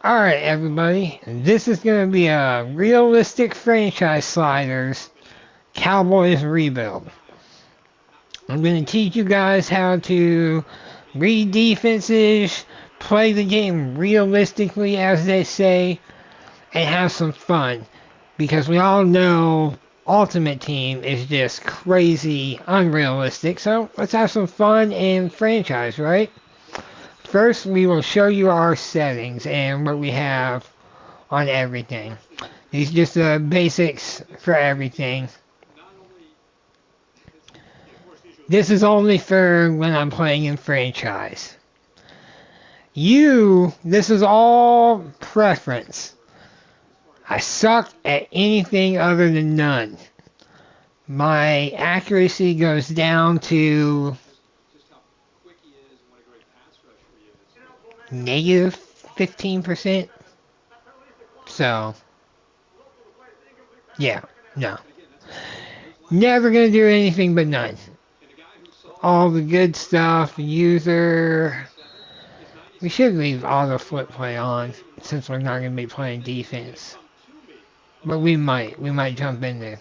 Alright, everybody. This is going to be a realistic franchise sliders Cowboys rebuild. I'm going to teach you guys how to read defenses, play the game realistically, as they say, and have some fun. Because we all know Ultimate Team is just crazy unrealistic. So let's have some fun and franchise, right? First, we will show you our settings and what we have on everything. These are just the basics for everything. This is only for when I'm playing in franchise. This is all preference. I suck at anything other than none. My accuracy goes down to negative 15%. So, yeah, no. Never gonna do anything but none. All the good stuff, user. We should leave auto flip play on since we're not gonna be playing defense. But we might jump in there.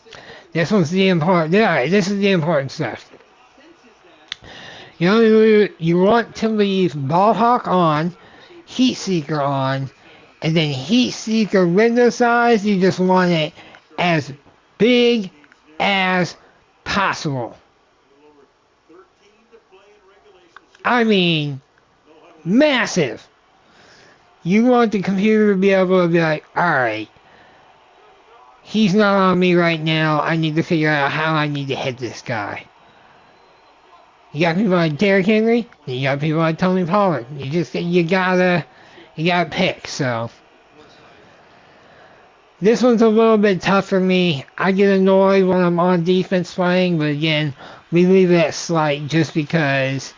This one's the important. Alright, this is the important stuff. You want to leave ball hawk on, heat seeker on, and then heat seeker window size. You just want it as big as possible. I mean, massive. You want the computer to be able to be like, alright, he's not on me right now. I need to figure out how I need to hit this guy. You got people like Derrick Henry, and you got people like Tony Pollard. You gotta pick. So this one's a little bit tough for me. I get annoyed when I'm on defense playing, but again, we leave it at slight just because.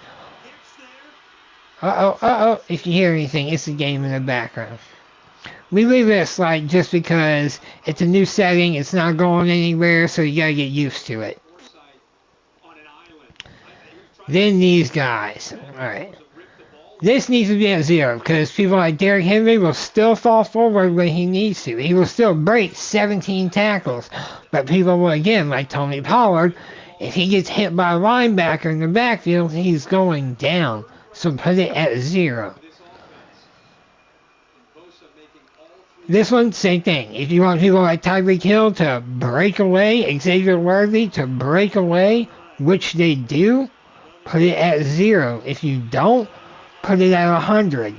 If you hear anything, it's the game in the background. We leave it at slight just because it's a new setting, it's not going anywhere, so you gotta get used to it. Then these guys. Alright. This needs to be at 0, because people like Derrick Henry will still fall forward when he needs to. He will still break 17 tackles. But people will, again, like Tony Pollard, if he gets hit by a linebacker in the backfield, he's going down. So put it at 0. This one, same thing. If you want people like Tyreek Hill to break away, Xavier Worthy to break away, which they do, put it at 0. If you don't, put it at 100.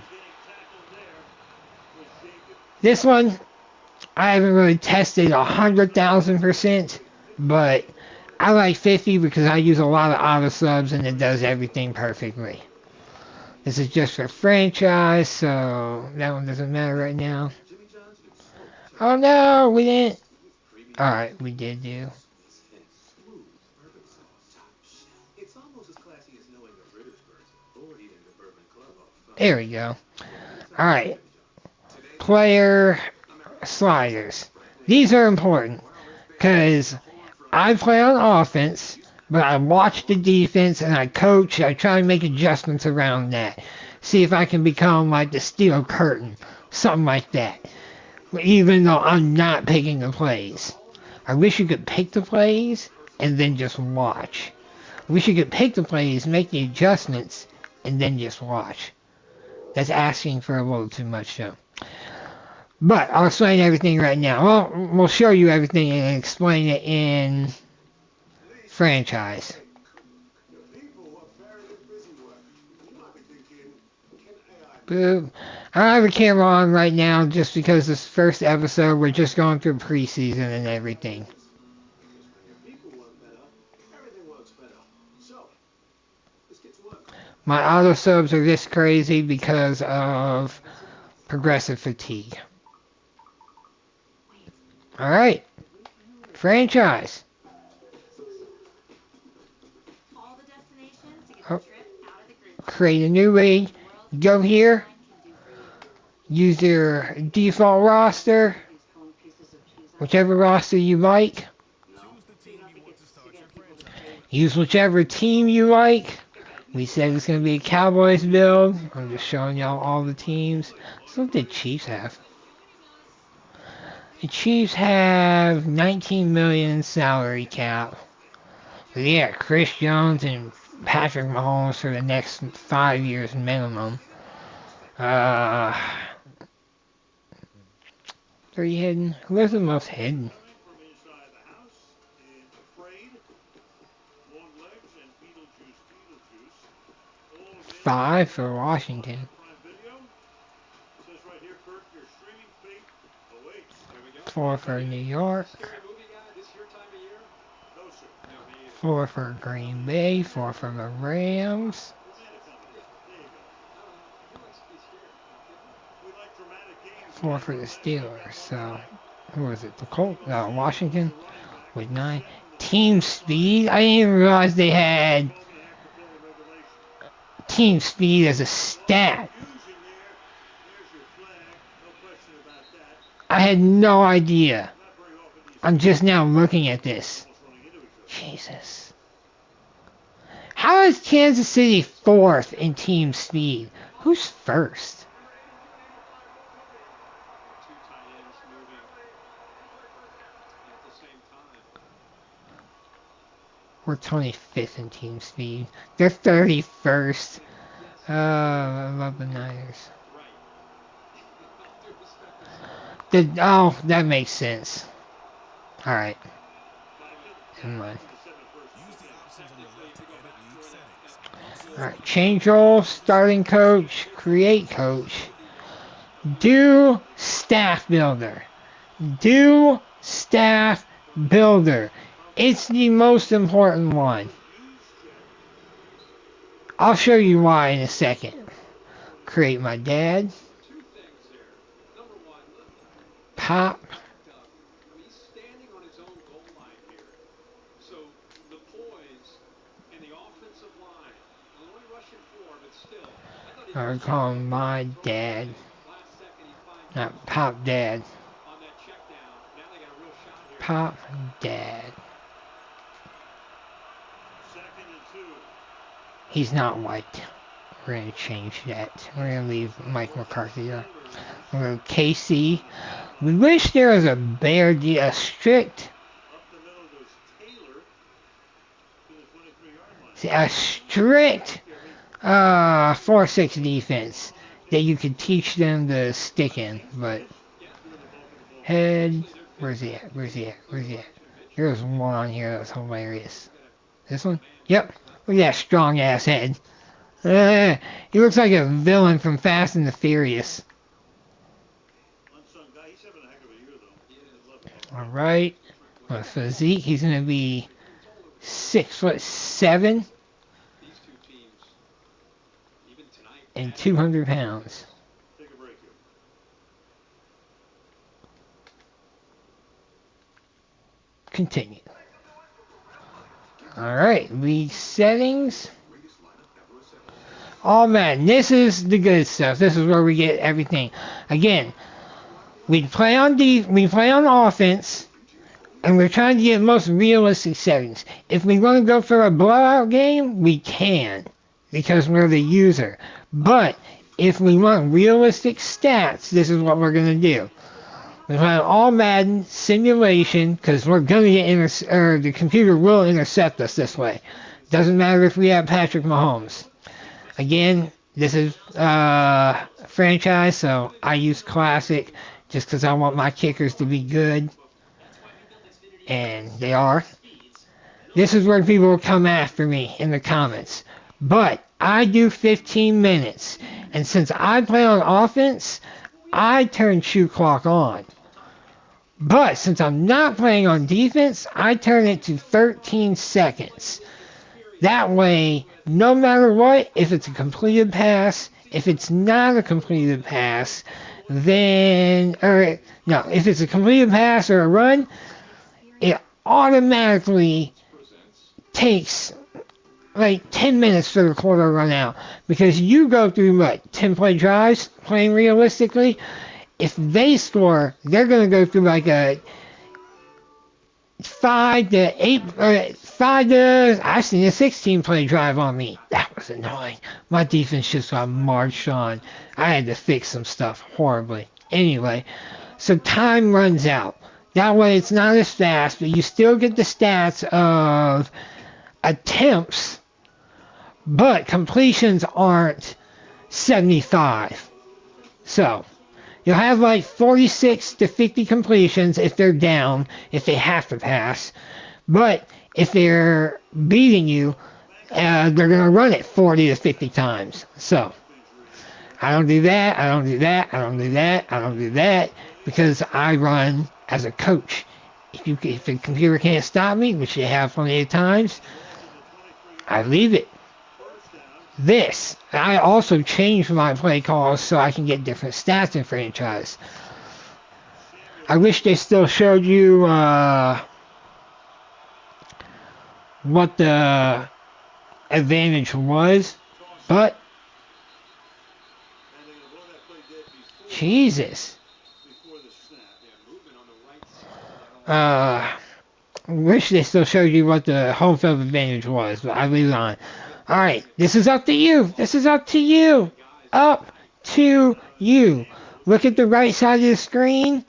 This one, I haven't really tested 100,000%, but I like 50 because I use a lot of auto subs and it does everything perfectly. This is just for franchise, so that one doesn't matter right now. Oh no, we didn't. Alright, we did do. There we go. Alright. Player sliders. These are important because I play on offense, but I watch the defense and I coach. I try to make adjustments around that. See if I can become like the steel curtain. Something like that. Even though I'm not picking the plays. I wish you could pick the plays and then just watch. I wish you could pick the plays, make the adjustments, and then just watch. That's asking for a little too much, though. But I'll explain everything right now. Well, we'll show you everything and explain it in franchise. Boop. I don't have a camera on right now just because this first episode we're just going through preseason and everything. My auto subs are this crazy because of progressive fatigue. Alright. Franchise. Oh. Create a new league. Go here. Use your default roster. Whichever roster you like. Use whichever team you like. We said it's going to be a Cowboys build. I'm just showing y'all all the teams. So what did Chiefs have? The Chiefs have 19 million salary cap. But yeah, Chris Jones and Patrick Mahomes for the next 5 years minimum. 3 hidden. Where's the most hidden? 5 for Washington. 4 for New York. 4 for Green Bay. 4 for the Rams. 4 for the Steelers. So, who was it? The Colts? Washington with 9. Team speed. I didn't even realize they had team speed as a stat. I had no idea. I'm just now looking at this. Jesus. How is Kansas City 4th in team speed? Who's first? We're 25th in team speed. They're 31st. I love the Niners. Oh, that makes sense. Alright. Never mind. Alright, change role, starting coach, create coach. Do staff builder. Do staff builder. It's the most important one. I'll show you why in a second. Create my dad. Pop. I would call him my dad. Not Pop Dad. Pop Dad. He's not white. We're going to change that. We're going to leave Mike McCarthy there. We're going to KC. We wish there was a strict... a strict 4-6 defense that you could teach them to stick in, but head, where's he at? There's one on here that's hilarious. This one? Yep. Look at that strong ass head. He looks like a villain from Fast and the Furious. Alright. Well, physique, he's gonna be 6'7" and 200 pounds. Continue. Alright, league settings. All Madden. This is the good stuff. This is where we get everything. Again, we play on offense, and we're trying to get the most realistic settings. If we want to go for a blowout game, we can, because we're the user. But if we want realistic stats, this is what we're going to do. We play all Madden simulation, because we're going to get the computer will intercept us this way. Doesn't matter if we have Patrick Mahomes. Again, this is franchise, so I use classic just because I want my kickers to be good. And they are. This is where people will come after me in the comments. But I do 15 minutes. And since I play on offense, I turn shoot clock on. But since I'm not playing on defense, I turn it to 13 seconds. That way, no matter what, if it's a completed pass, if it's not a completed pass, then, if it's a completed pass or a run, it automatically takes like 10 minutes for the quarter to run out. Because you go through, 10 play drives, playing realistically. If they score, they're going to go through like a I seen a 16 play drive on me. That was annoying. My defense just got marched on. I had to fix some stuff horribly. Anyway, so time runs out. That way it's not as fast, but you still get the stats of attempts, but completions aren't 75. So, you'll have like 46 to 50 completions if they're down, if they have to pass. But if they're beating you, they're going to run it 40 to 50 times. So, I don't do that, I don't do that, I don't do that, I don't do that, because I run as a coach. If the computer can't stop me, which they have plenty of times, I leave it. I also changed my play calls so I can get different stats in franchise. I wish they still showed you what the advantage was, but Jesus. Wish they still showed you what the home field advantage was, but I leave it on. Alright, this is up to you. This is up to you. Up to you. Look at the right side of the screen.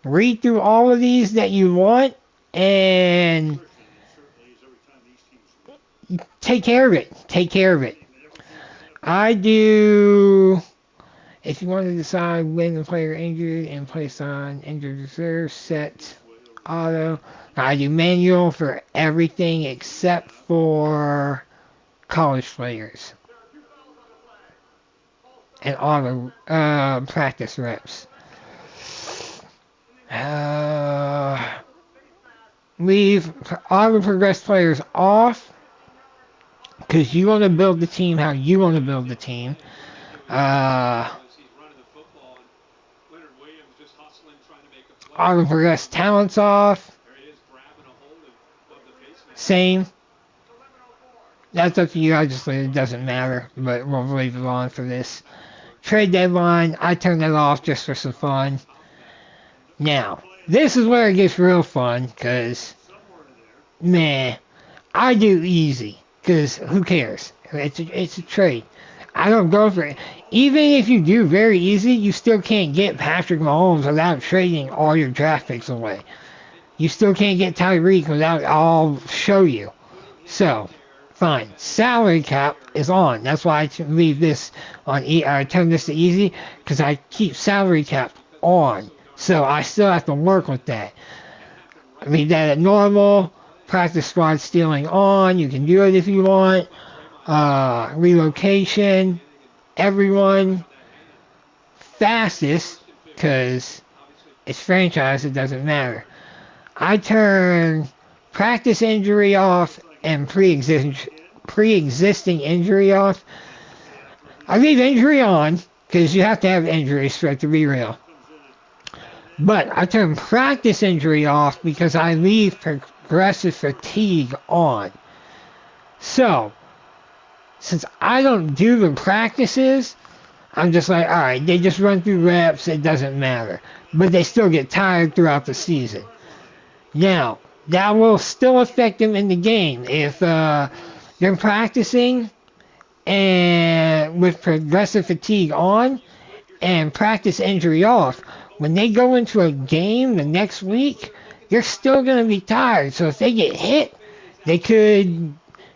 Read through all of these that you want, and take care of it. Take care of it. I do... If you want to decide when the player injured and placed on injured reserve, set auto. I do manual for everything except for college players and auto practice reps. Leave auto progress players off because you want to build the team how you want to build the team. Auto progress talents off. Same. That's up to you. It doesn't matter, but we'll leave it on for this. Trade deadline, I turn that off just for some fun. Now, this is where it gets real fun, because, man, I do easy, because who cares? It's a trade. I don't go for it. Even if you do very easy, you still can't get Patrick Mahomes without trading all your draft picks away. You still can't get Tyreek without, I'll show you. So, fine. Salary cap is on. That's why I leave this on, I turn this to easy, because I keep salary cap on. So I still have to work with that. I mean, that at normal, practice squad stealing on, you can do it if you want. Relocation, everyone, fastest, because it's franchise, it doesn't matter. I turn practice injury off and pre-existing injury off. I leave injury on, because you have to have injuries for it to be real. But I turn practice injury off because I leave progressive fatigue on. So, since I don't do the practices, I'm just like, alright, they just run through reps, it doesn't matter. But they still get tired throughout the season. Now, that will still affect them in the game. If they're practicing and with progressive fatigue on and practice injury off, when they go into a game the next week, they're still going to be tired. So if they get hit, they could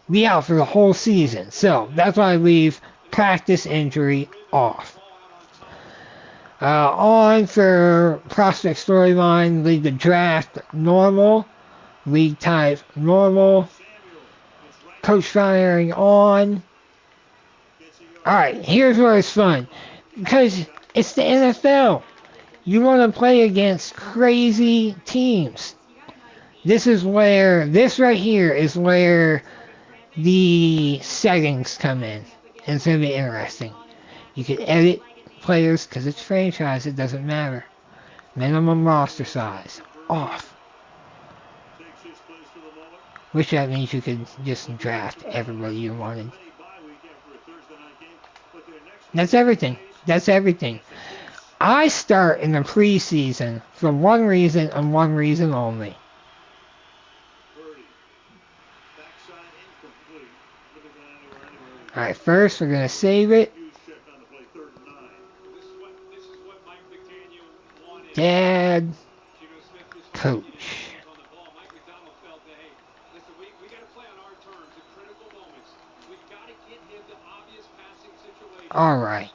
be out for the whole season. So that's why I leave practice injury off. On for prospect storyline, leave the draft normal, league type normal, coach firing on. Alright, here's where it's fun. Because it's the NFL. You want to play against crazy teams. This right here is where the settings come in. And it's going to be interesting. You can edit players because it's franchise, it doesn't matter. Minimum roster size, off. Which that means you could just draft everybody you wanted. That's everything. That's everything. I start in the preseason for one reason and one reason only. Alright, first we're going to save it. Dad, coach. Alright.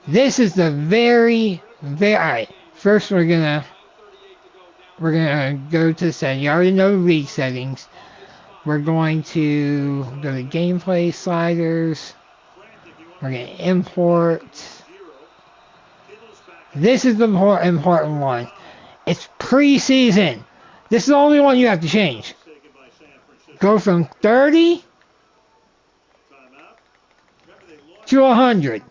This is the very, alright. First we're gonna go to setting. You already know the league settings. We're going to go to gameplay sliders. We're gonna import. This is the more important one. It's preseason. This is the only one you have to change. Go from 30 to 100.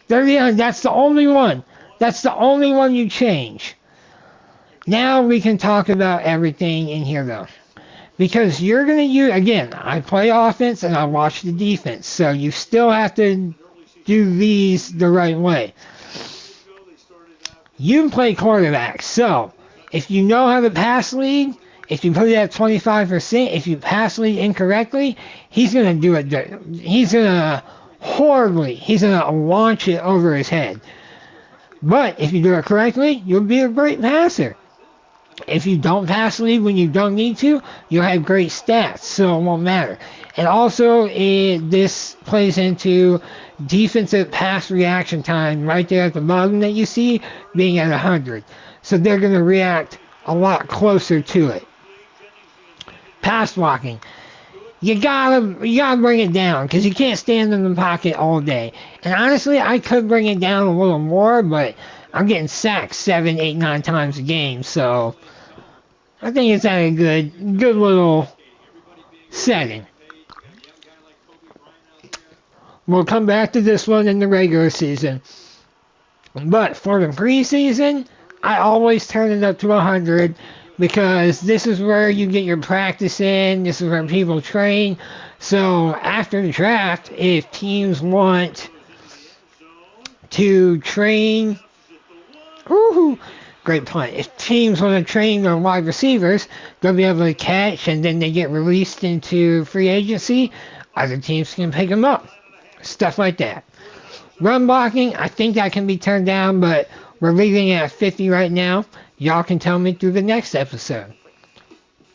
30, that's the only one. That's the only one you change. Now we can talk about everything in here though. Because you're going to use, again, I play offense and I watch the defense. So you still have to do these the right way. You play quarterback. So if you know how to pass lead, if you put it at 25%, if you pass lead incorrectly, he's going to do it. He's going to horribly. He's going to launch it over his head. But if you do it correctly, you'll be a great passer. If you don't pass lead when you don't need to, you'll have great stats, so it won't matter. And also, this plays into defensive pass reaction time right there at the bottom that you see being at 100. So they're going to react a lot closer to it. Pass blocking. You gotta bring it down because you can't stand in the pocket all day. And honestly, I could bring it down a little more, but I'm getting sacked 7, 8, 9 times a game, so I think it's at a good little setting. We'll come back to this one in the regular season. But for the preseason, I always turn it up to 100 because this is where you get your practice in. This is where people train. So after the draft, if teams want to train, great punt. If teams want to train their wide receivers, they'll be able to catch, and then they get released into free agency. Other teams can pick them up. Stuff like that. Run blocking, I think that can be turned down, but we're leaving it at 50 right now. Y'all can tell me through the next episode.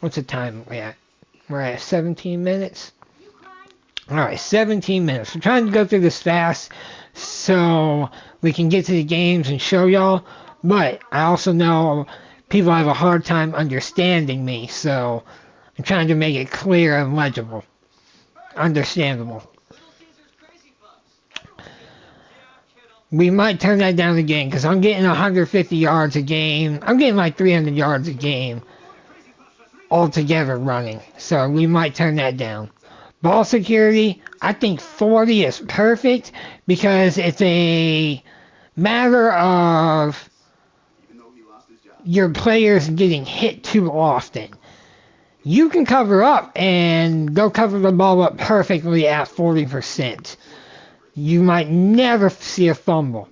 What's the time we're at? We're at 17 minutes. Alright, 17 minutes. We're trying to go through this fast so we can get to the games and show y'all. But I also know people have a hard time understanding me, so I'm trying to make it clear and legible. Understandable. We might turn that down again because I'm getting 150 yards a game. I'm getting like 300 yards a game altogether running. So we might turn that down. Ball security, I think 40 is perfect because it's a matter of your players getting hit too often. You can cover up and they'll cover the ball up perfectly at 40%. You might never see a fumble.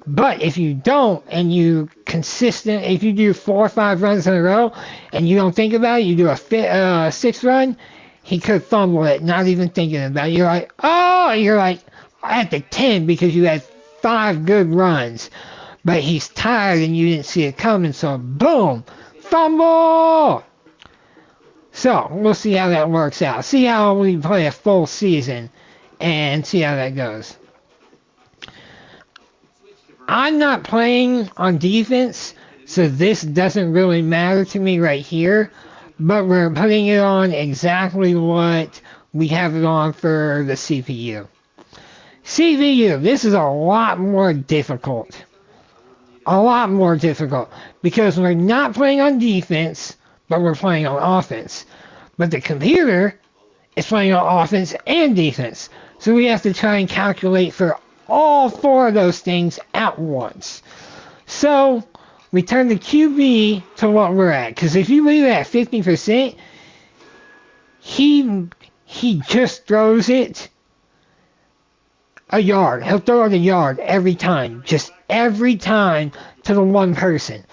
But if you don't, and if you do 4 or 5 runs in a row, and you don't think about it, you do a 6th run, he could fumble it, not even thinking about it. You're like, oh, you're like at the 10 because you had 5 good runs. But he's tired and you didn't see it coming, so boom, fumble! So, we'll see how that works out. See how we play a full season and see how that goes. I'm not playing on defense, so this doesn't really matter to me right here, but we're putting it on exactly what we have it on for the CPU. CPU, this is a lot more difficult. A lot more difficult, because we're not playing on defense, but we're playing on offense. But the computer is playing on offense and defense. So we have to try and calculate for all 4 of those things at once. So we turn the QB to what we're at. Because if you leave it at 50%, he just throws it a yard. He'll throw it a yard every time. Just every time to the one person.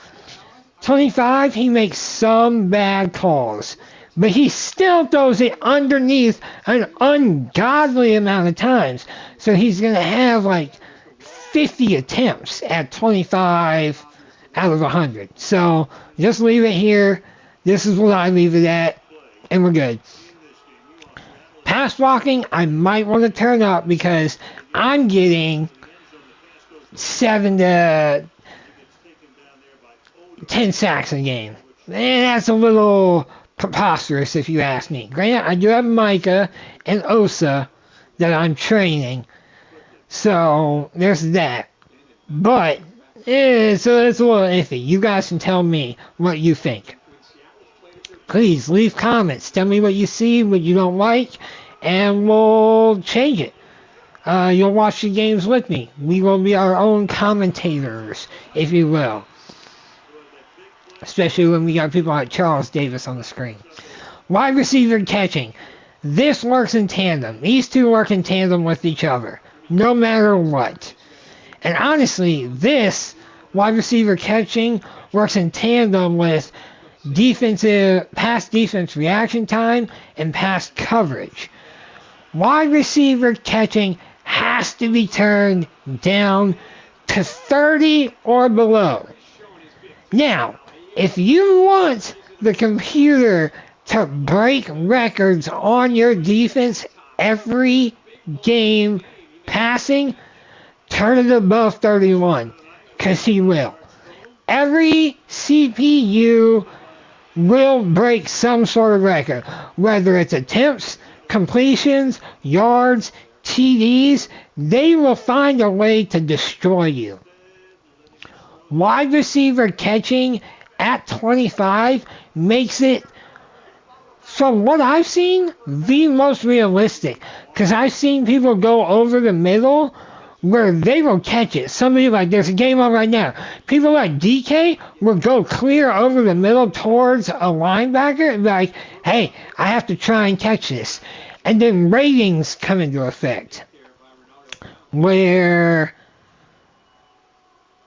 25, he makes some bad calls. But he still throws it underneath an ungodly amount of times. So he's going to have like 50 attempts at 25 out of 100. So just leave it here. This is what I leave it at, and we're good. Pass blocking, I might want to turn up because I'm getting 7 to 10 sacks a game. And that's a little preposterous if you ask me. Granted, I do have Micah and Osa that I'm training. So there's that. But, so it's a little iffy. You guys can tell me what you think. Please leave comments. Tell me what you see, what you don't like, and we'll change it. You'll watch the games with me. We will be our own commentators, if you will. Especially when we got people like Charles Davis on the screen. Wide receiver catching. This works in tandem. These two work in tandem with each other, no matter what. And honestly, this wide receiver catching works in tandem with pass defense reaction time and pass coverage. Wide receiver catching has to be turned down to 30 or below. Now, if you want the computer to break records on your defense every game passing, turn it above 31, because he will. Every CPU will break some sort of record, whether it's attempts, completions, yards, TDs. They will find a way to destroy you. Wide receiver catching at 25 makes it, from what I've seen, the most realistic. Because I've seen people go over the middle where they will catch it. Somebody like, there's a game on right now. People like DK will go clear over the middle towards a linebacker and be like, hey, I have to try and catch this. And then ratings come into effect, where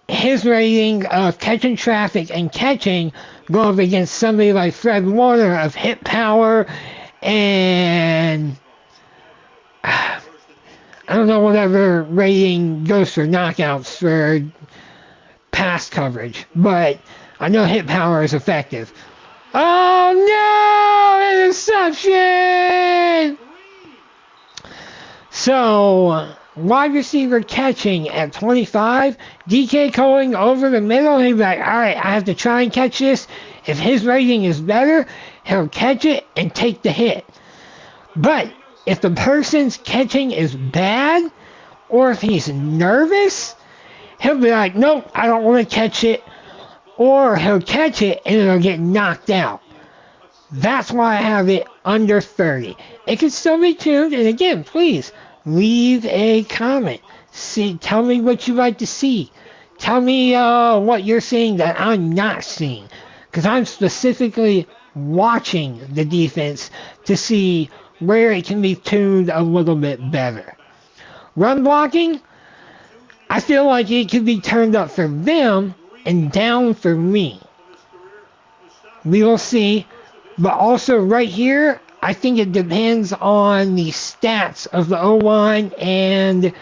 his rating of catching traffic and catching go up against somebody like Fred Warner of hit power and I don't know whatever rating goes for knockouts for pass coverage, but I know hit power is effective. Oh no! Interception! So, wide receiver catching at 25, DK going over the middle, he'll be like, alright, I have to try and catch this. If his rating is better, he'll catch it and take the hit. But if the person's catching is bad, or if he's nervous, he'll be like, nope, I don't want to catch it. Or he'll catch it and it'll get knocked out. That's why I have it under 30. It can still be tuned, and again, please, leave a comment. Tell me what you'd like to see. Tell me what you're seeing that I'm not seeing. Because I'm specifically watching the defense to see where it can be tuned a little bit better. Run blocking, I feel like it could be turned up for them and down for me. We will see. But also right here, I think it depends on the stats of the O-line and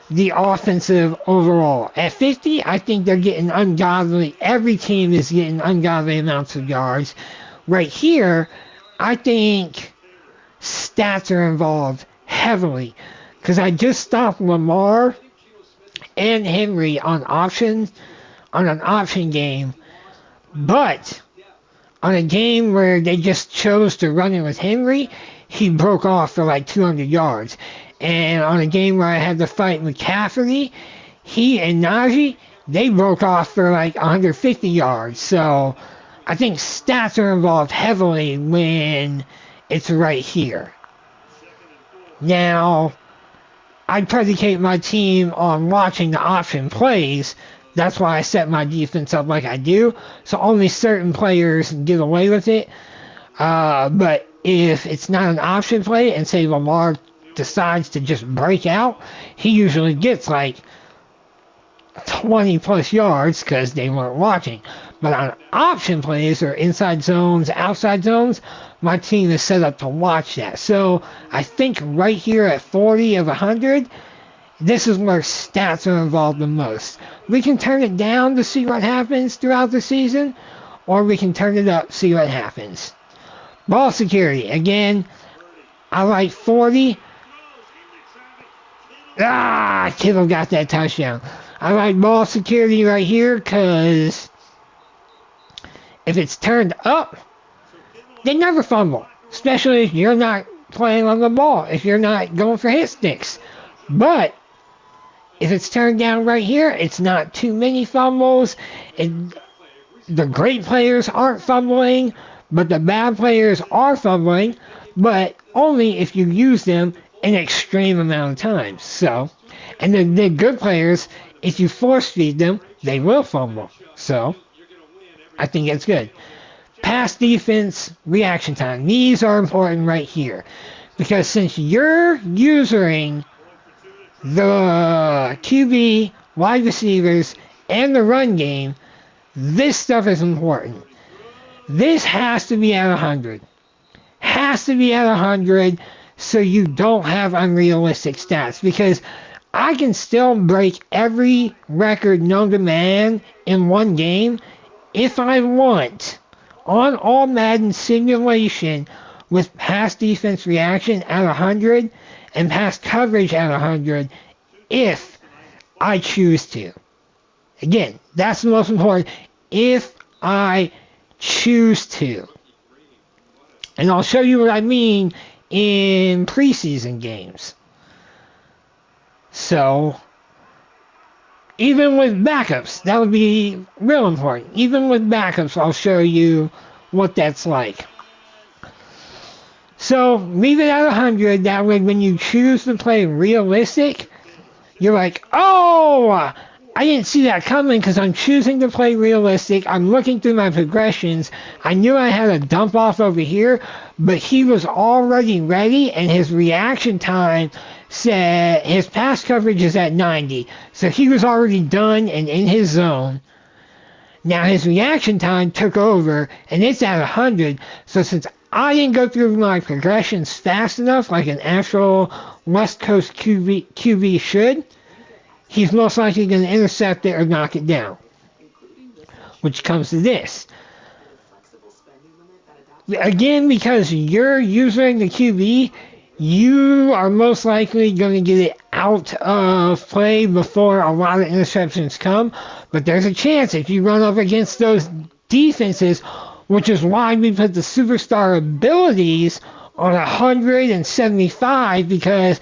the offensive overall. At 50, I think they're getting ungodly. Every team is getting ungodly amounts of yards. Right here, I think stats are involved heavily. Because I just stopped Lamar and Henry on an option game. But on a game where they just chose to run it with Henry, he broke off for like 200 yards. And on a game where I had to fight McCaffrey, he and Najee, they broke off for like 150 yards. So I think stats are involved heavily when it's right here. Now, I predicate my team on watching the option plays. That's why I set my defense up like I do. So only certain players get away with it. But if it's not an option play and say Lamar decides to just break out, he usually gets like 20 plus yards because they weren't watching. But on option plays or inside zones, outside zones, my team is set up to watch that. So I think right here at 40 of 100, this is where stats are involved the most. We can turn it down to see what happens throughout the season, or we can turn it up, see what happens. Ball security, again, I like 40. Kittle got that touchdown. I like ball security right here because if it's turned up, they never fumble, especially if you're not playing on the ball, if you're not going for hit sticks. But if it's turned down right here, it's not too many fumbles. The great players aren't fumbling, but the bad players are fumbling, but only if you use them an extreme amount of times. So, and the good players, if you force feed them, they will fumble. So, I think it's good. Pass defense, reaction time. These are important right here. Because since you're using the QB, wide receivers, and the run game, this stuff is important. This has to be at 100. Has to be at 100 so you don't have unrealistic stats. Because I can still break every record known to man in one game if I want on all Madden simulation with pass defense reaction at 100 and pass coverage at 100 if I choose to. Again, that's the most important. If I choose to. And I'll show you what I mean in preseason games. So, even with backups, that would be real important. Even with backups, I'll show you what that's like. So, leave it at 100. That way, when you choose to play realistic, you're like, oh, I didn't see that coming because I'm choosing to play realistic. I'm looking through my progressions. I knew I had a dump off over here, but he was already ready, and his reaction time said his pass coverage is at 90. So he was already done and in his zone. Now his reaction time took over, and it's at 100. So since I didn't go through my progressions fast enough, like an actual West Coast QB should, he's most likely going to intercept it or knock it down. Which comes to this. Again, because you're using the QB, you are most likely going to get it out of play before a lot of interceptions come. But there's a chance if you run up against those defenses, which is why we put the superstar abilities on 175, because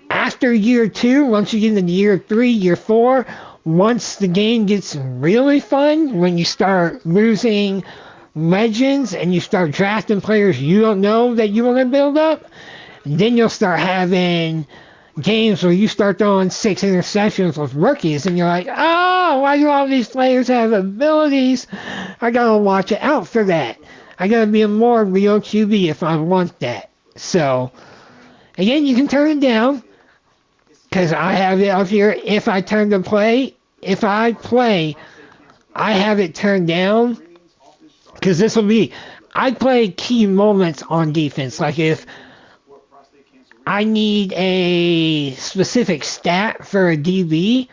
after year 2, once you get into year 3, year 4, once the game gets really fun, when you start losing legends and you start drafting players you don't know that you want to build up, then you'll start having games where you start throwing 6 interceptions with rookies, and you're like, oh, why do all these players have abilities? I gotta watch out for that. I gotta be a more real QB if I want that. So, again, you can turn it down, because I have it up here. If I turn to play, if I play, I have it turned down, because this will be, I play key moments on defense. Like if I need a specific stat for a DB,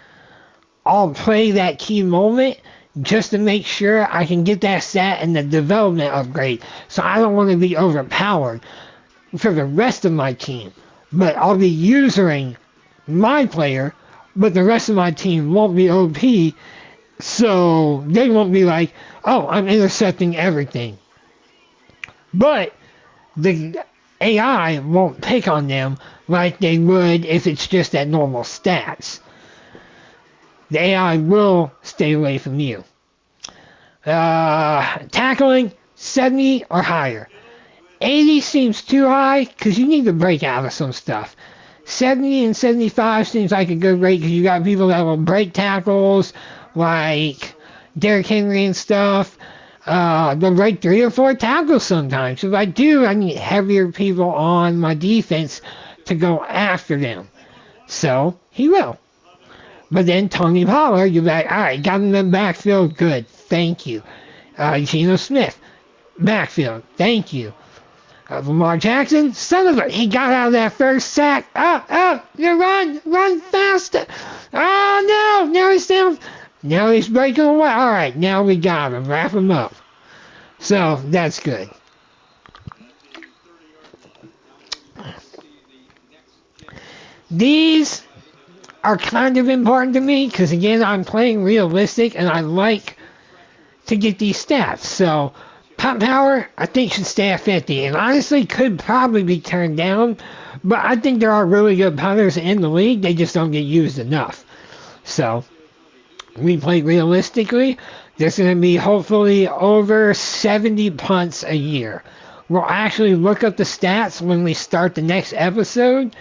I'll play that key moment just to make sure I can get that stat and the development upgrade. So I don't want to be overpowered for the rest of my team. But I'll be using my player, but the rest of my team won't be OP, so they won't be like, oh, I'm intercepting everything. But the AI won't pick on them like they would if it's just at normal stats. The AI will stay away from you. Tackling, 70 or higher. 80 seems too high because you need to break out of some stuff. 70 and 75 seems like a good rate because you got people that will break tackles, like Derrick Henry and stuff. They'll break 3 or 4 tackles sometimes. If I do, I need heavier people on my defense to go after them. So, he will. But then Tony Pollard, you're like, all right, got him in the backfield, good, thank you. Geno Smith, backfield, thank you. Lamar Jackson, son of a, he got out of that first sack. You run faster. Oh no, now he's down. Now he's breaking away. All right, now we got him. Wrap him up. So that's good. These are kind of important to me because again, I'm playing realistic and I like to get these stats. So punt power, I think should stay at 50, and honestly could probably be turned down, but I think there are really good punters in the league, they just don't get used enough. So, we play realistically, there's going to be hopefully over 70 punts a year. We'll actually look up the stats when we start the next episode,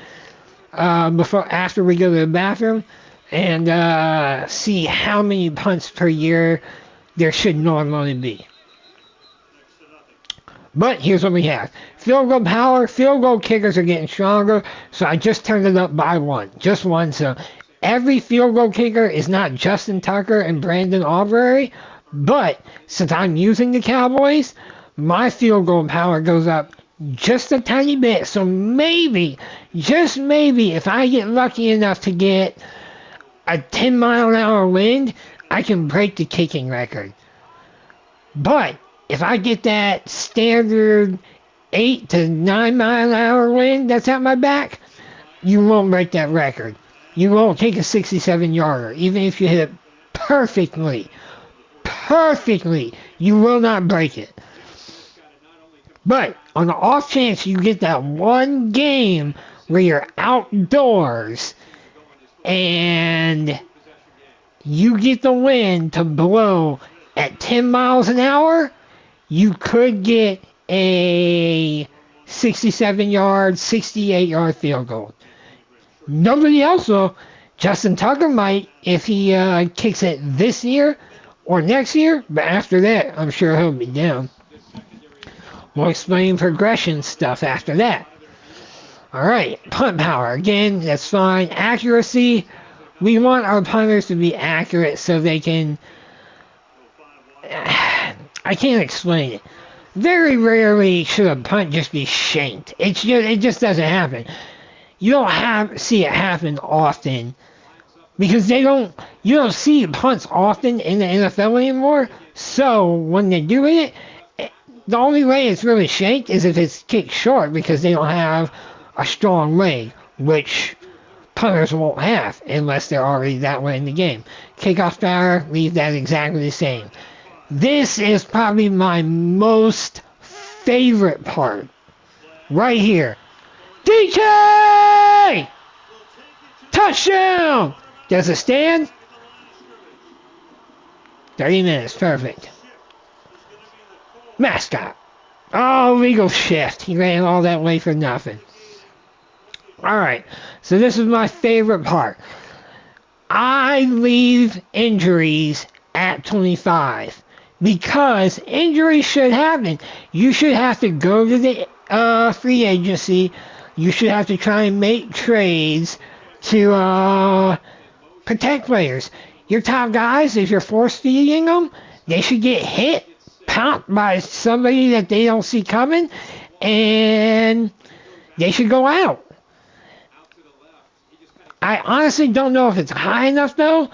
after we go to the bathroom, and see how many punts per year there should normally be. But here's what we have. Field goal power, field goal kickers are getting stronger, so I just turned it up by one. Just one, so every field goal kicker is not Justin Tucker and Brandon Aubrey, but since I'm using the Cowboys, my field goal power goes up just a tiny bit, so maybe, just maybe, if I get lucky enough to get a 10-mile-an-hour wind, I can break the kicking record. But if I get that standard 8 to 9 mile an hour wind that's at my back, you won't break that record. You won't take a 67-yarder. Even if you hit it perfectly, you will not break it. But on the off chance you get that one game where you're outdoors and you get the wind to blow at 10 miles an hour, you could get a 67-yard, 68-yard field goal. Nobody else will. Justin Tucker might if he kicks it this year or next year, but after that, I'm sure he'll be down. We'll explain progression stuff after that. Alright, punt power. Again, that's fine. Accuracy. We want our punters to be accurate so they can... I can't explain it. Very rarely should a punt just be shanked. It just doesn't happen. You don't see it happen often because you don't see punts often in the NFL anymore. So when they do it, the only way it's really shanked is if it's kicked short because they don't have a strong leg, which punters won't have unless they're already that way in the game. Kickoff power, leave that exactly the same. This is probably my most favorite part. Right here. DK! Touchdown! Does it stand? 30 minutes. Perfect. Mascot. Oh, legal shift. He ran all that way for nothing. Alright. So this is my favorite part. I leave injuries at 25. Because injuries should happen. You should have to go to the free agency. You should have to try and make trades to protect players. Your top guys, if you're force-feeding them, they should get hit, popped by somebody that they don't see coming, and they should go out. I honestly don't know if it's high enough, though,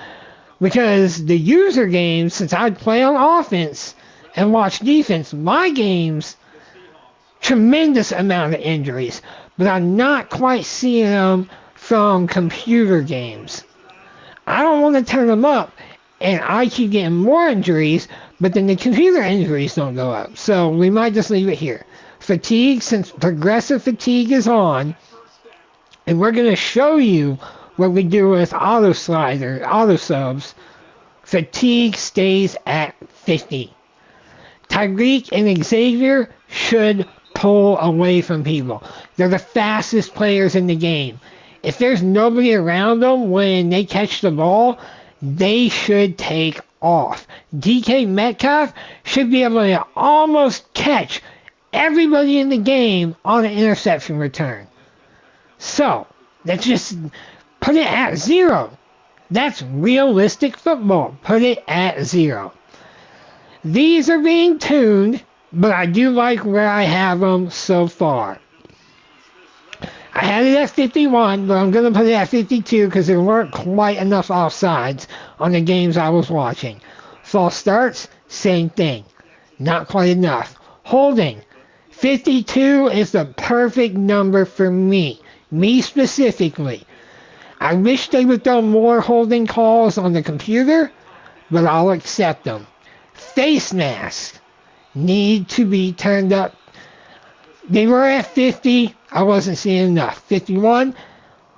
because the user games, since I play on offense and watch defense, my games, tremendous amount of injuries. But I'm not quite seeing them from computer games. I don't want to turn them up, and I keep getting more injuries, but then the computer injuries don't go up. So we might just leave it here. Fatigue, since progressive fatigue is on, and we're going to show you what we do with auto subs, fatigue stays at 50. Tyreek and Xavier should pull away from people. They're the fastest players in the game. If there's nobody around them when they catch the ball, they should take off. DK Metcalf should be able to almost catch everybody in the game on an interception return. So, let's just put it at 0. That's realistic football. Put it at 0. These are being tuned, but I do like where I have them so far. I had it at 51, but I'm going to put it at 52 because there weren't quite enough offsides on the games I was watching. False starts, same thing. Not quite enough. Holding, 52 is the perfect number for me. Me specifically. I wish they would throw more holding calls on the computer, but I'll accept them. Face masks need to be turned up. They were at 50. I wasn't seeing enough. 51.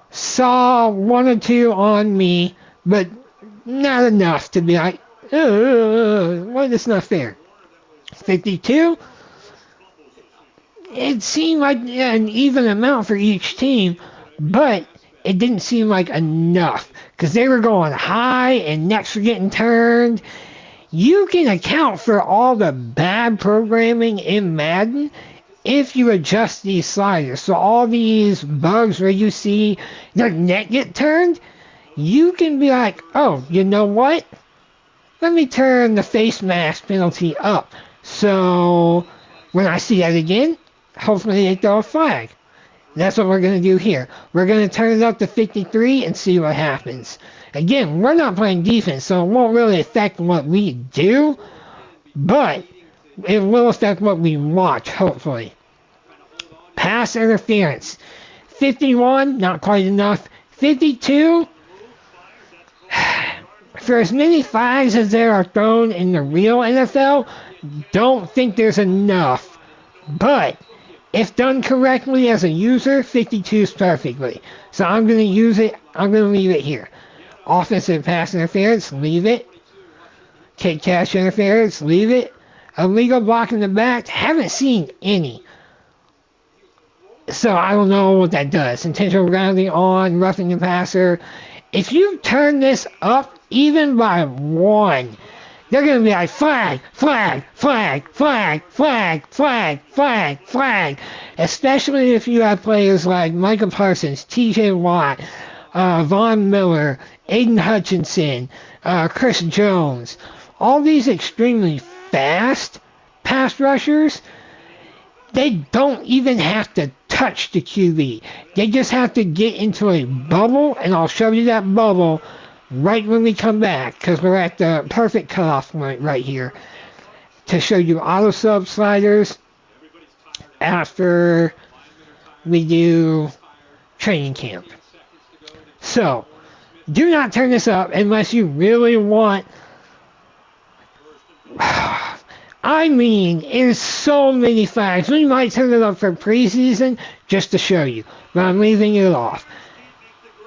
Saw 1 or 2 on me, but not enough to be like, well, that's not fair. 52. It seemed like an even amount for each team, but it didn't seem like enough because they were going high and necks were getting turned. You can account for all the bad programming in Madden if you adjust these sliders. So all these bugs where you see their neck get turned, you can be like, oh, you know what? Let me turn the face mask penalty up. So when I see that again, hopefully they throw a flag. That's what we're going to do here. We're going to turn it up to 53 and see what happens. Again, we're not playing defense, so it won't really affect what we do, but it will affect what we watch, hopefully. Pass interference. 51, not quite enough. 52, for as many flags as there are thrown in the real NFL, don't think there's enough. But if done correctly as a user, 52 is perfectly. So I'm going to use it. I'm going to leave it here. Offensive pass interference, leave it. Kick catch interference, leave it. Illegal block in the back, haven't seen any. So I don't know what that does. Intentional grounding on, roughing the passer. If you turn this up even by 1, they're going to be like flag, flag, flag, flag, flag, flag, flag, flag. Especially if you have players like Micah Parsons, TJ Watt, Von Miller, Aiden Hutchinson, Chris Jones. All these extremely fast pass rushers, they don't even have to touch the QB. They just have to get into a bubble, and I'll show you that bubble right when we come back, because we're at the perfect cutoff point right here to show you auto sub sliders after we do training camp. So, do not turn this up unless you really want. I mean, there's so many flags. We might turn it up for preseason just to show you, but I'm leaving it off.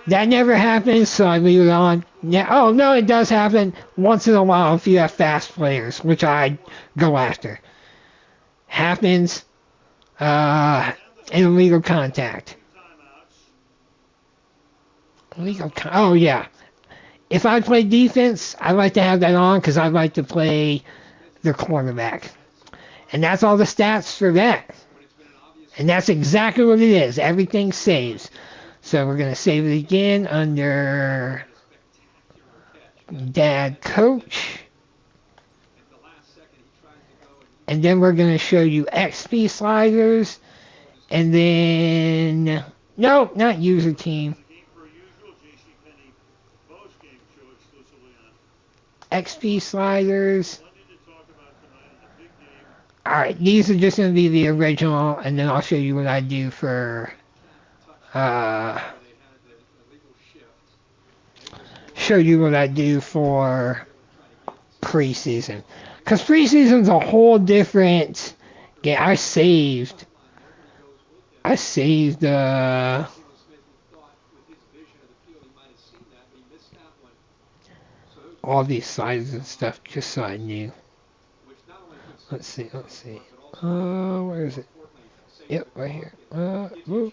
That never happens, so I leave it on. Yeah, oh, no, it does happen once in a while if you have fast players, which I go after. Happens. Illegal contact. Oh, yeah. If I play defense, I like to have that on because I like to play the cornerback. And that's all the stats for that. And that's exactly what it is. Everything saves. So we're going to save it again under Dad Coach. And then we're going to show you XP sliders. And then, no, not user team. XP sliders. Alright, these are just going to be the original, and then I'll show you what I do for, preseason. Because preseason's a whole different game. I saved, all these sliders and stuff just so I knew. Let's see. Where is it? Yep, right here. Move.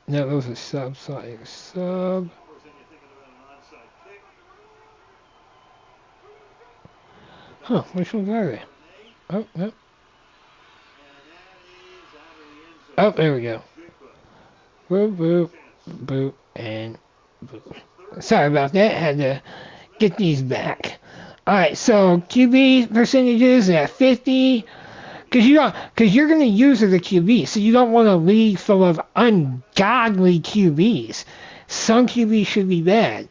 No, those are sub sliders. Sub. Huh, which ones are they? Oh, no. Oh, there we go. Boop, boop, boop, and Sorry about that. Had to get these back. Alright, so QB percentages at 50. Because you're going to use the QB, so you don't want a league full of ungodly QBs. Some QBs should be bad.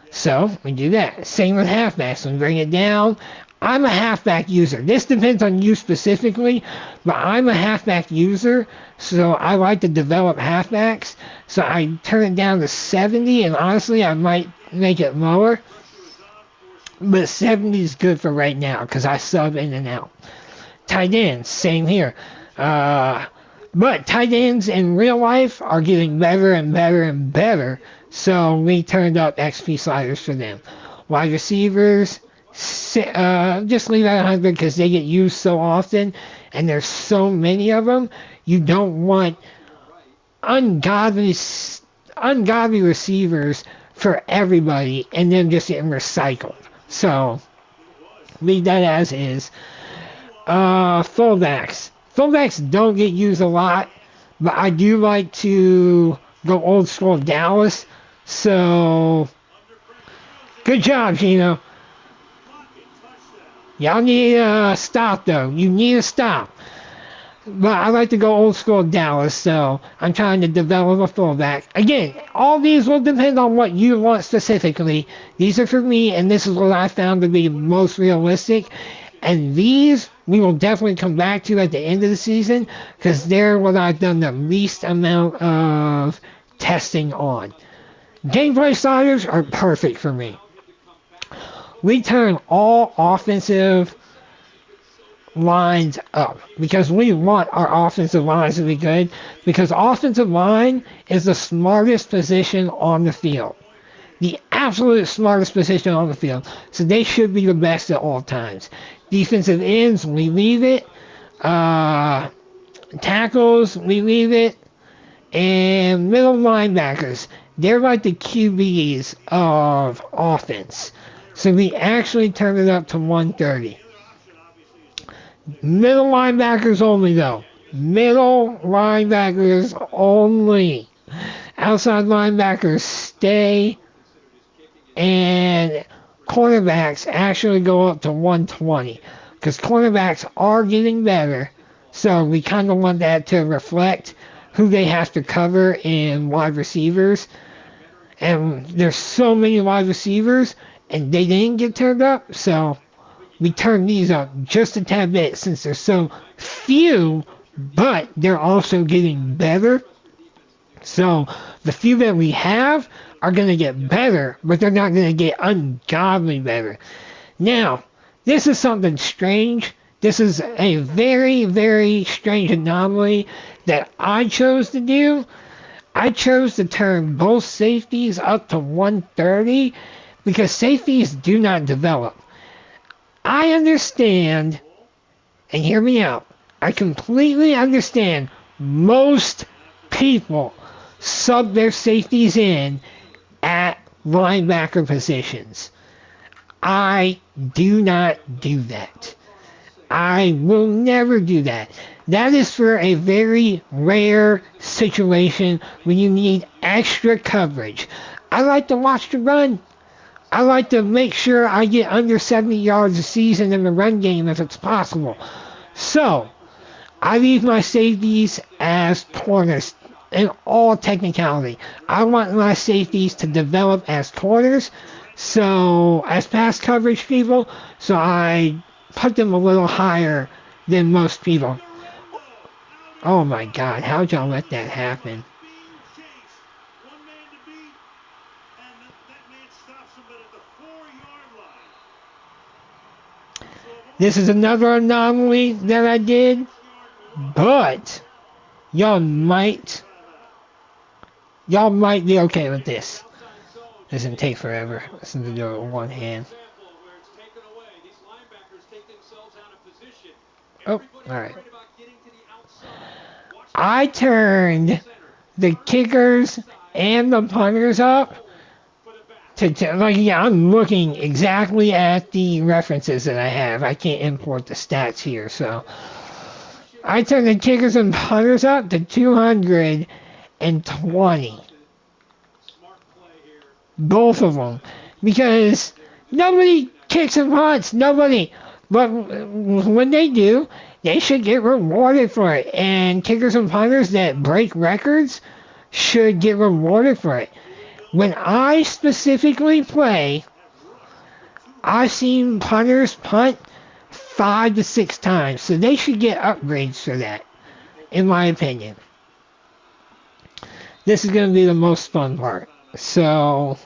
So we do that. Same with halfbacks. We bring it down. I'm a halfback user. This depends on you specifically, but I'm a halfback user, so I like to develop halfbacks. So I turn it down to 70, and honestly, I might make it lower. But 70 is good for right now because I sub in and out. Tight ends, same here. But tight ends in real life are getting better and better and better, so we turned up XP sliders for them. Wide receivers, just leave at 100 because they get used so often, and there's so many of them. You don't want ungodly receivers for everybody, and then just getting recycled. So leave that as is. Fullbacks. Fullbacks don't get used a lot, but I do like to go old school Dallas. So, good job, Gino. Y'all need a stop, though. You need a stop. But I like to go old school Dallas, so I'm trying to develop a fullback. Again, all these will depend on what you want specifically. These are for me, and this is what I found to be most realistic. And these we will definitely come back to at the end of the season because they're what I've done the least amount of testing on. Gameplay sliders are perfect for me. We turn all offensive lines up because we want our offensive lines to be good because offensive line is the smartest position on the field. The absolute smartest position on the field. So they should be the best at all times. Defensive ends, we leave it. Tackles, we leave it. And middle linebackers, they're like the QBs of offense. So we actually turn it up to 130. Middle linebackers only, though. Middle linebackers only. Outside linebackers stay. And cornerbacks actually go up to 120 because cornerbacks are getting better, so we kind of want that to reflect who they have to cover in wide receivers. And there's so many wide receivers and they didn't get turned up, so we turned these up just a tad bit since there's so few, but they're also getting better. So the few that we have are going to get better, but they're not going to get ungodly better. Now, this is something strange. This is a very, very strange anomaly that I chose to do. I chose to turn both safeties up to 130 because safeties do not develop. I understand, and hear me out, I completely understand most people sub their safeties in at linebacker positions. I do not do that. I will never do that. That is for a very rare situation when you need extra coverage. I like to watch the run. I like to make sure I get under 70 yards a season in the run game if it's possible. So, I leave my safeties as corners in all technicality. I want my safeties to develop as corners, so as pass coverage people, so I put them a little higher than most people. Oh my God, how'd y'all let that happen? This is another anomaly that I did, but y'all might be okay with this. Doesn't take forever. Listen to do it with one hand. Oh, alright. I turned the kickers and the punters up I'm looking exactly at the references that I have. I can't import the stats here, so I turned the kickers and punters up to 220. Both of them. Because nobody kicks and punts. Nobody. But when they do, they should get rewarded for it. And kickers and punters that break records should get rewarded for it. When I specifically play, I've seen punters punt 5 to 6 times. So they should get upgrades for that, in my opinion. This is going to be the most fun part. So,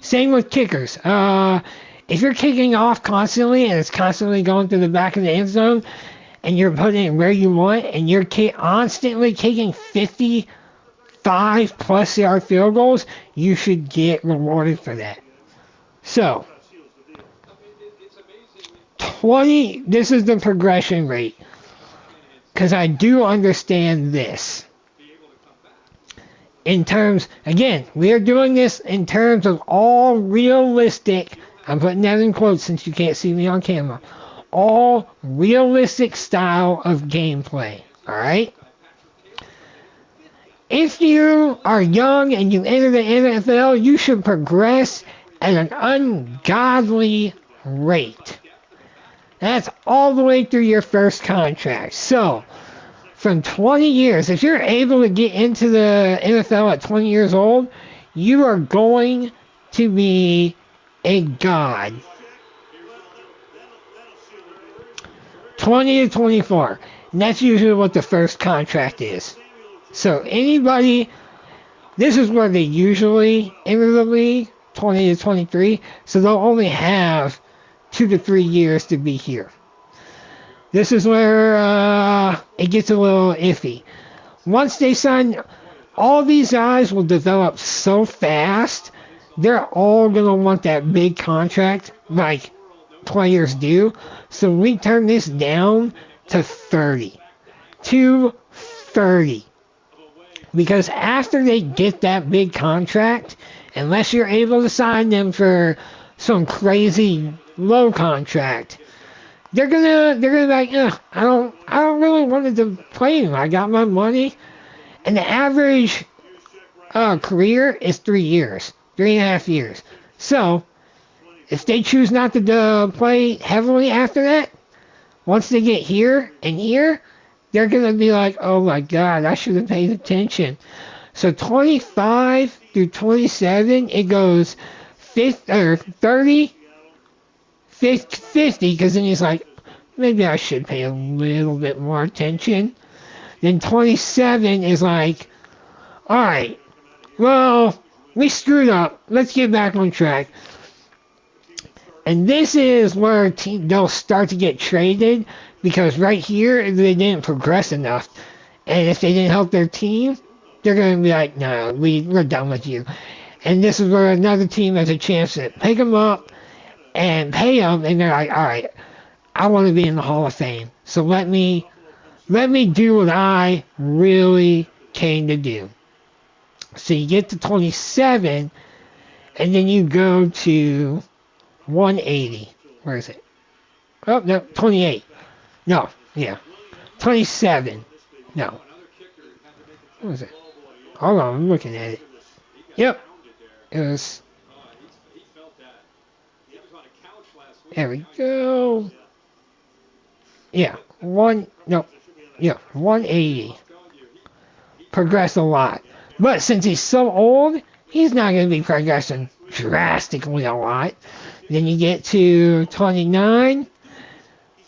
same with kickers. If you're kicking off constantly and it's constantly going to the back of the end zone and you're putting it where you want and you're constantly kicking 55 plus yard field goals, you should get rewarded for that. So, 20, this is the progression rate. Because I do understand this. In terms, again, we are doing this in terms of all realistic, I'm putting that in quotes since you can't see me on camera, all realistic style of gameplay, alright? If you are young and you enter the NFL, you should progress at an ungodly rate. That's all the way through your first contract. So, from 20 years, if you're able to get into the NFL at 20 years old, you are going to be a god. 20 to 24. And that's usually what the first contract is. So anybody, this is where they usually enter the league, 20 to 23. So they'll only have 2 to 3 years to be here. This is where it gets a little iffy. Once they sign, all these guys will develop so fast, they're all going to want that big contract like players do. So we turn this down to 30. To 30. Because after they get that big contract, unless you're able to sign them for some crazy low contract, they're gonna be like, I don't really want to play anymore. I got my money, and the average career is 3 years, 3.5 years. So if they choose not to play heavily after that, once they get here and here, they're gonna be like, oh my God, I should have paid attention. So 25 through 27, it goes 30. 50, because then he's like, maybe I should pay a little bit more attention. Then 27 is like, alright, well, we screwed up. Let's get back on track. And this is where they'll start to get traded, because right here, they didn't progress enough. And if they didn't help their team, they're going to be like, no, we're done with you. And this is where another team has a chance to pick them up and pay them, and they're like, all right, I want to be in the Hall of Fame. So let me do what I really came to do. So you get to 27, and then you go to 180. Where is it? Oh, no, 28. No, yeah. 27. No. What was it? Hold on, I'm looking at it. Yep. It was... There we go. Yeah, 180. Progressed a lot. But since he's so old, he's not going to be progressing drastically a lot. Then you get to 29.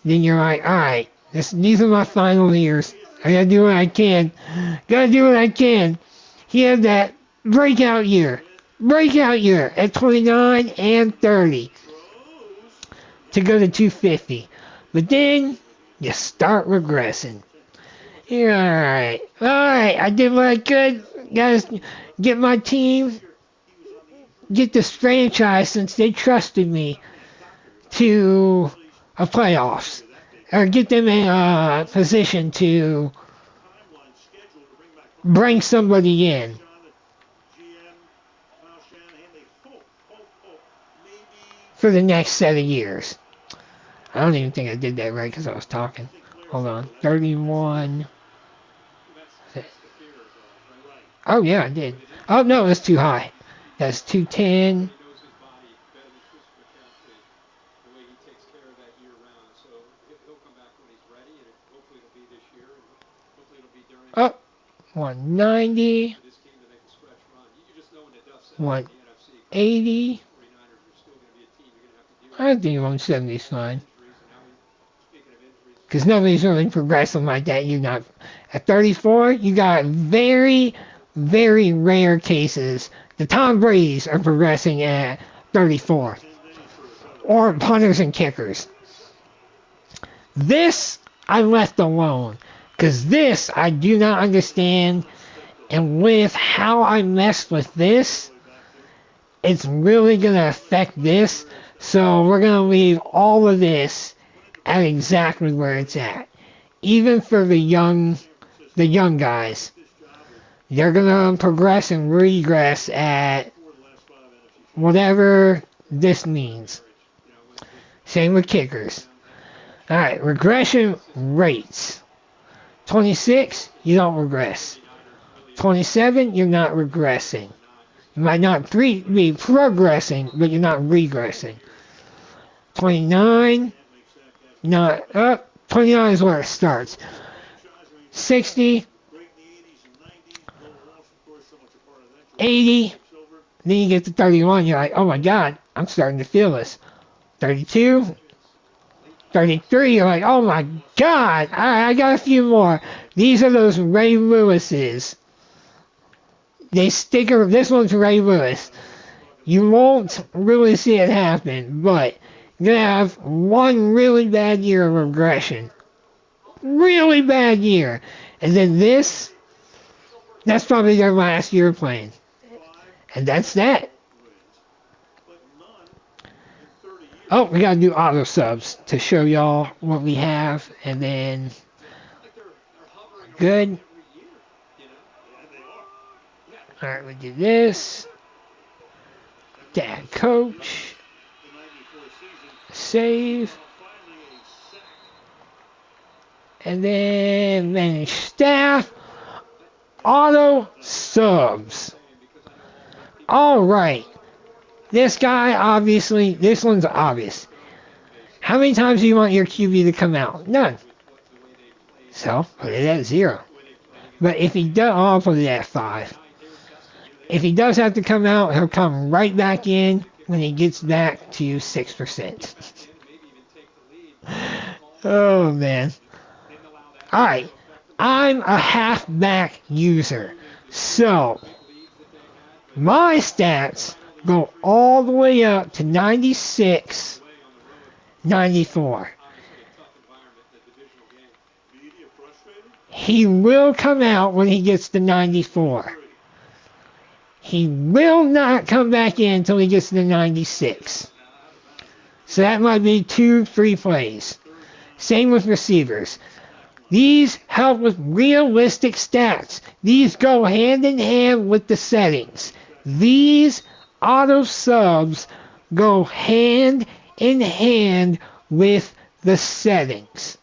Then you're like, alright, these are my final years. I gotta do what I can. He had that breakout year at 29 and 30 to go to 250. But then you start regressing. You're alright, I did what I could. Guys, get my team, get this franchise, since they trusted me, to a playoffs, or get them in a position to bring somebody in. For the next set of years. I don't even think I did that right because I was talking. Hold on. 31. Oh, yeah, I did. Oh, no, it's too high. That's 210. Up. 190. 180. I think 170 is fine. Because nobody's really progressing like that. You not at 34. You got very, very rare cases. The Tom Brady's are progressing at 34, or punters and kickers. This I left alone because this I do not understand, and with how I messed with this, it's really gonna affect this. So we're gonna leave all of this at exactly where it's at. Even for the young guys, they're gonna progress and regress at whatever this means. Same with kickers. Alright, regression rates. 26, you don't regress. 27, you're not regressing. You might not be progressing, but you're not regressing. 29, not up. 29 is where it starts. 60, 80, then you get to 31, you're like, oh my god, I'm starting to feel this. 32, 33, you're like, oh my god, I got a few more. These are those Ray Lewis's. They stick her, this one's Ray Lewis. You won't really see it happen, but you're going to have one really bad year of regression. Really bad year. And then this, that's probably their last year playing. And that's that. Oh, we got to do auto subs to show y'all what we have. And then, good. Alright, we do this. Dad coach. Save. And then manage staff. Auto subs. Alright. This guy, obviously, this one's obvious. How many times do you want your QB to come out? None. So, put it at 0. But if he does, I'll put it at 5. If he does have to come out, he'll come right back in when he gets back to 6%. Oh, man. Alright. I'm a halfback user. So, my stats go all the way up to 96, 94. He will come out when he gets to 94. He will not come back in until he gets to 96. So that might be 2-3 plays. Same with receivers. These help with realistic stats. These go hand in hand with the settings. These auto subs go hand in hand with the settings.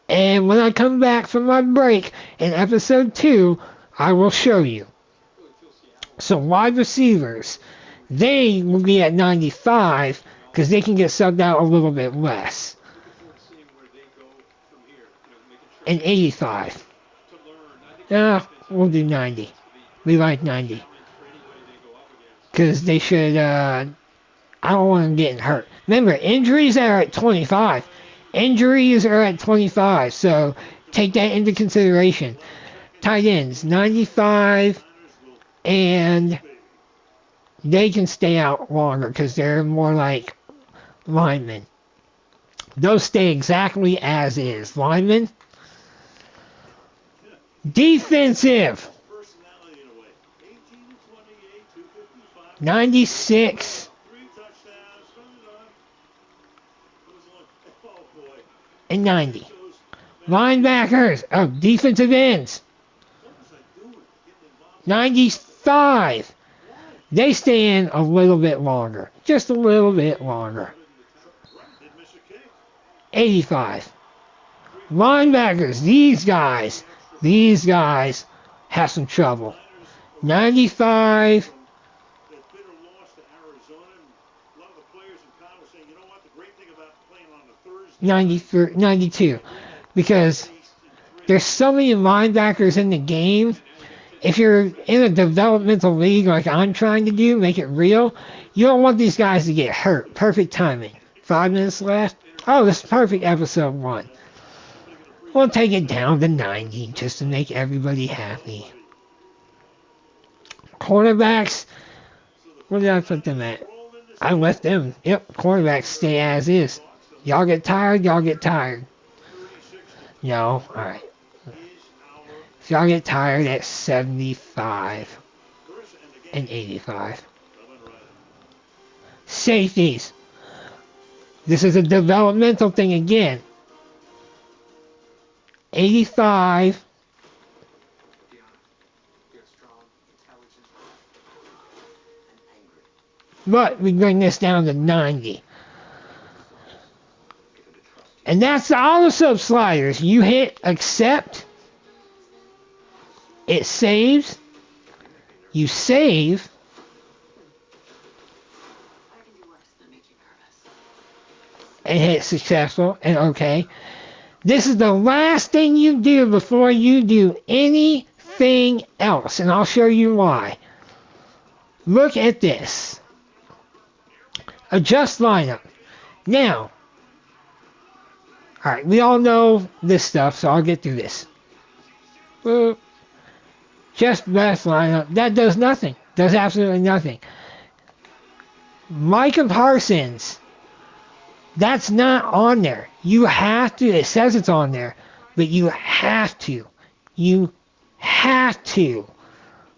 And when I come back from my break in episode 2, I will show you. So wide receivers, they will be at 95 because they can get subbed out a little bit less. And 85. We'll do 90. We like 90. Because they should, I don't want them getting hurt. Remember, injuries are at 25. Injuries are at 25, so take that into consideration. Tight ends, 95, and they can stay out longer because they're more like linemen. Those stay exactly as is. Linemen. Defensive. 96. And 90. Linebackers. Oh, defensive ends. 95. They stay in a little bit longer. Just a little bit longer. 85. Linebackers. These guys have some trouble. 95 93, 92. Because there's so many linebackers in the game. If you're in a developmental league like I'm trying to do, make it real, you don't want these guys to get hurt. Perfect timing. 5 minutes left. Oh, this is perfect episode 1. We'll take it down to 90 just to make everybody happy. Cornerbacks, where did I put them at? I left them. Yep, cornerbacks stay as is. Y'all get tired, y'all get tired. No, alright. If y'all get tired at 75 and 85. Safeties. This is a developmental thing again. 85. But we bring this down to 90. And that's the auto sub sliders. You hit accept. It saves. You save. And hit successful and okay. This is the last thing you do before you do anything else. And I'll show you why. Look at this. Adjust lineup. Now, alright, we all know this stuff, so I'll get through this. Boop. Just left lineup. That does nothing. Does absolutely nothing. Micah Parsons. That's not on there. You have to. It says it's on there. But you have to. You have to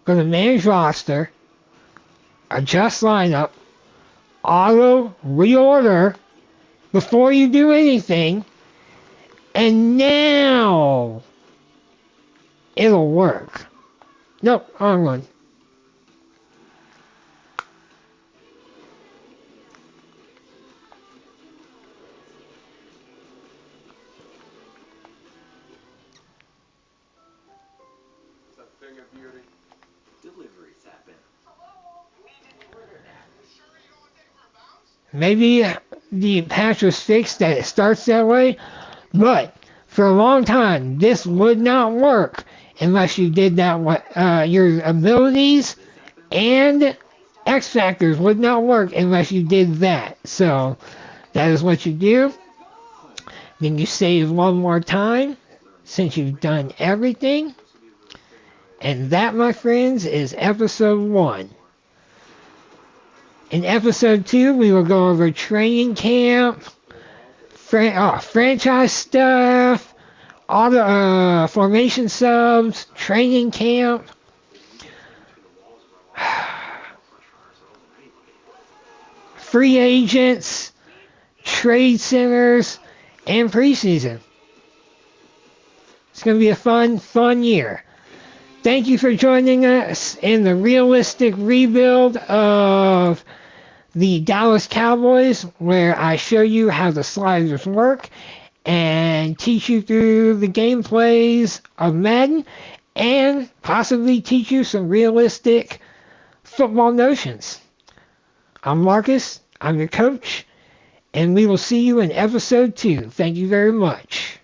go to manage roster. Adjust lineup. Auto reorder before you do anything, and now it'll work. Nope, wrong one. It's a thing of beauty. Deliveries happen. Maybe the patch was fixed that it starts that way, but for a long time this would not work unless you did that. Your abilities and X factors would not work unless you did that. So that is what you do. Then you save one more time since you've done everything. And that, my friends, is episode 1. In episode 2, we will go over training camp, franchise stuff, formation subs, training camp, free agents, trade centers, and preseason. It's going to be a fun year. Thank you for joining us in the realistic rebuild of the Dallas Cowboys, where I show you how the sliders work and teach you through the gameplays of Madden and possibly teach you some realistic football notions. I'm Marcus, I'm your coach, and we will see you in episode 2. Thank you very much.